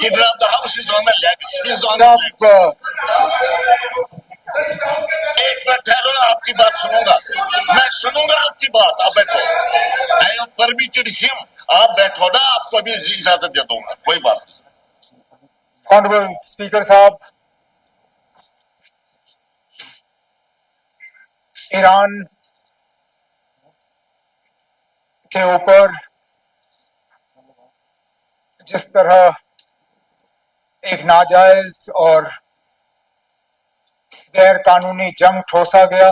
Leader of the House is on the left. He is on the आप left. एक minute ठहरो ना, आपकी बात सुनूंगा, मैं सुनूंगा आपकी बात। आप बैठो। I have permitted him. आप बैठो ना, आपको अभी इजाजत दे दूंगा, कोई बात नहीं। ऑनरेबल स्पीकर साहब, ईरान के ऊपर जिस तरह एक नाजायज और गैर कानूनी जंग ठोसा गया,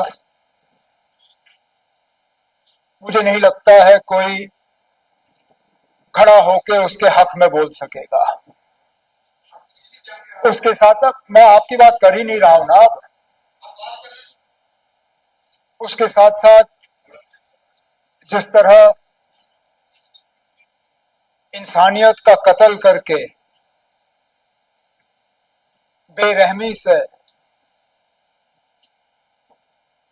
मुझे नहीं लगता है कोई खड़ा होकर उसके हक में बोल सकेगा। उसके साथ साथ मैं आपकी बात कर ही नहीं रहा हूं ना, अब उसके साथ साथ जिस तरह इंसानियत का कत्ल करके बेरहमी से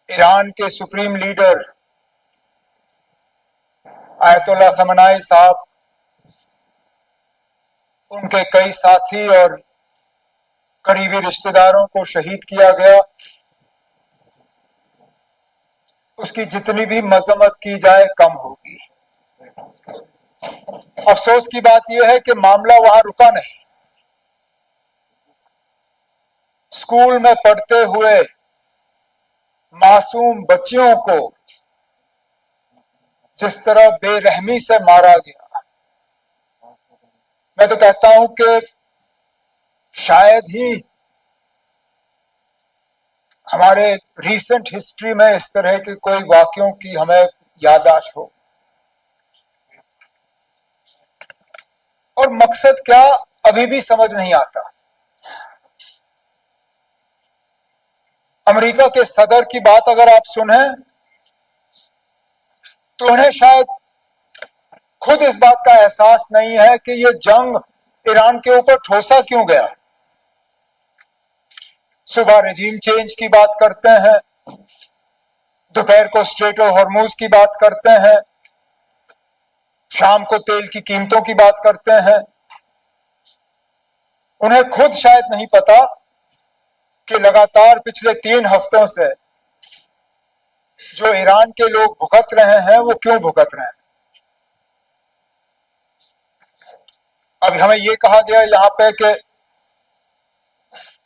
ईरान के सुप्रीम लीडर आयतुल्लाह खमेनी साहब, उनके कई साथी और करीबी रिश्तेदारों को शहीद किया गया, उसकी जितनी भी मजम्मत की जाए कम होगी। अफसोस की बात यह है कि मामला वहां रुका नहीं। स्कूल में पढ़ते हुए मासूम बच्चियों को जिस तरह बेरहमी से मारा गया, मैं तो कहता हूं कि शायद ही हमारे रीसेंट हिस्ट्री में इस तरह के कोई वाकयों की हमें याददाश्त हो। और मकसद क्या, अभी भी समझ नहीं आता। अमेरिका के सदर की बात अगर आप सुने तो उन्हें शायद खुद इस बात का एहसास नहीं है कि ये जंग ईरान के ऊपर ठोसा क्यों गया। सुबह रेजिम चेंज की बात करते हैं, दोपहर को स्ट्रेट ऑफ हॉर्मुज की बात करते हैं, शाम को तेल की कीमतों की बात करते हैं। उन्हें खुद शायद नहीं पता कि लगातार पिछले 3 हफ्तों से जो ईरान के लोग भुगत रहे हैं वो क्यों भुगत रहे हैं। अब हमें ये कहा गया यहां पे कि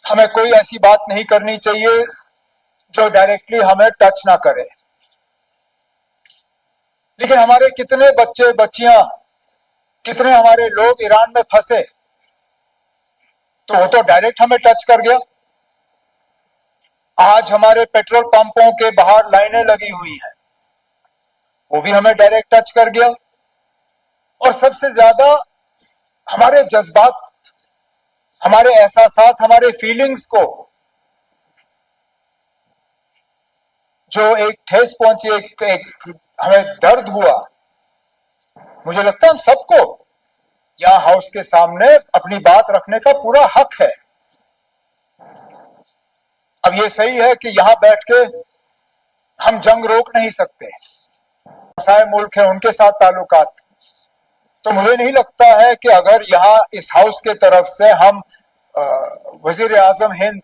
हमें कोई ऐसी बात नहीं करनी चाहिए जो डायरेक्टली हमें टच ना करे। लेकिन हमारे कितने बच्चे बच्चियां, कितने हमारे लोग ईरान में फंसे, तो वो तो डायरेक्ट हमें टच कर गया। आज हमारे पेट्रोल पंपों के बाहर लाइनें लगी हुई हैं, वो भी हमें डायरेक्ट टच कर गया। और सबसे ज्यादा हमारे जज्बात, हमारे एहसासात, हमारे फीलिंग्स को जो एक ठेस पहुंची, एक हमें दर्द हुआ। मुझे लगता है हम सबको यहां हाउस के सामने अपनी बात रखने का पूरा हक है। अब ये सही है कि यहां बैठ के हम जंग रोक नहीं सकते, सारे मुल्क है उनके साथ ताल्लुकात। तो मुझे नहीं लगता है कि अगर यहां इस हाउस के तरफ से हम वजीर आजम हिंद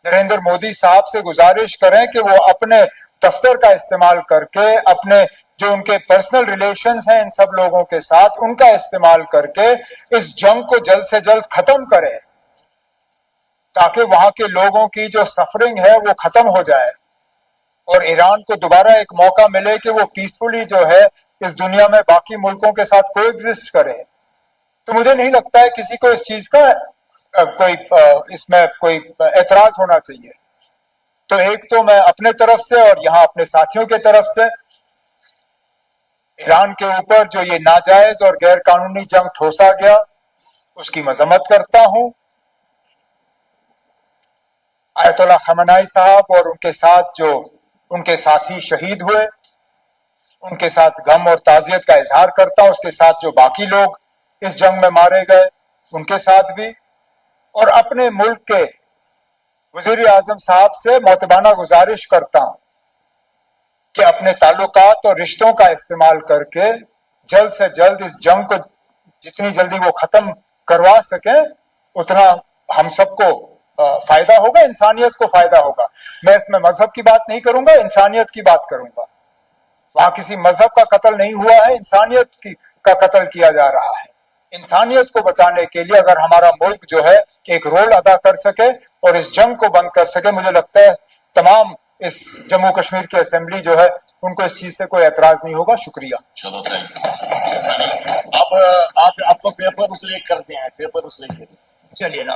नरेंद्र मोदी साहब से गुजारिश करें कि वो अपने दफ्तर का इस्तेमाल करके, अपने जो उनके पर्सनल रिलेशंस हैं इन सब लोगों के साथ, उनका इस्तेमाल करके इस जंग को जल्द से जल्द खत्म करें, ताकि वहां के लोगों की जो सफरिंग है वो खत्म हो जाए और ईरान को दोबारा एक मौका मिले कि वो पीसफुली जो है इस दुनिया में बाकी मुल्कों के साथ कोएग्जिस्ट करे। तो मुझे नहीं लगता है किसी को इस चीज का इसमें कोई एतराज होना चाहिए। तो एक तो मैं अपने तरफ से और यहां अपने साथियों के तरफ से ईरान के ऊपर जो ये नाजायज और गैर कानूनी जंग ठोसा गया, उसकी मजम्मत करता हूं। आयतुल्लाह खमेनी साहब और उनके साथ जो उनके साथी शहीद हुए, उनके साथ गम और ताजियत का इजहार करता हूं। उसके साथ जो बाकी लोग इस जंग में मारे गए, उनके साथ भी, और अपने मुल्क के वजीर आजम साहब से मोतबाना गुजारिश करता हूं कि अपने ताल्लुकात और रिश्तों का इस्तेमाल करके जल्द से जल्द इस जंग को जितनी जल्दी वो खत्म करवा सके उतना हम सबको फायदा होगा, इंसानियत को फायदा होगा। मैं इसमें मजहब की बात नहीं करूंगा, इंसानियत की बात करूंगा। वहां किसी मजहब का कत्ल नहीं हुआ है, इंसानियत का कत्ल किया जा रहा है। इंसानियत को बचाने के लिए अगर हमारा मुल्क जो है एक रोल अदा कर सके और इस जंग को बंद कर सके, मुझे लगता है तमाम इस जम्मू कश्मीर की असेंबली जो है उनको इस चीज से कोई एतराज नहीं होगा। शुक्रिया। चलो थैंक यू। अब आपको पेपर्स लेकर करते हैं, पेपर्स लेकर चलिए ना।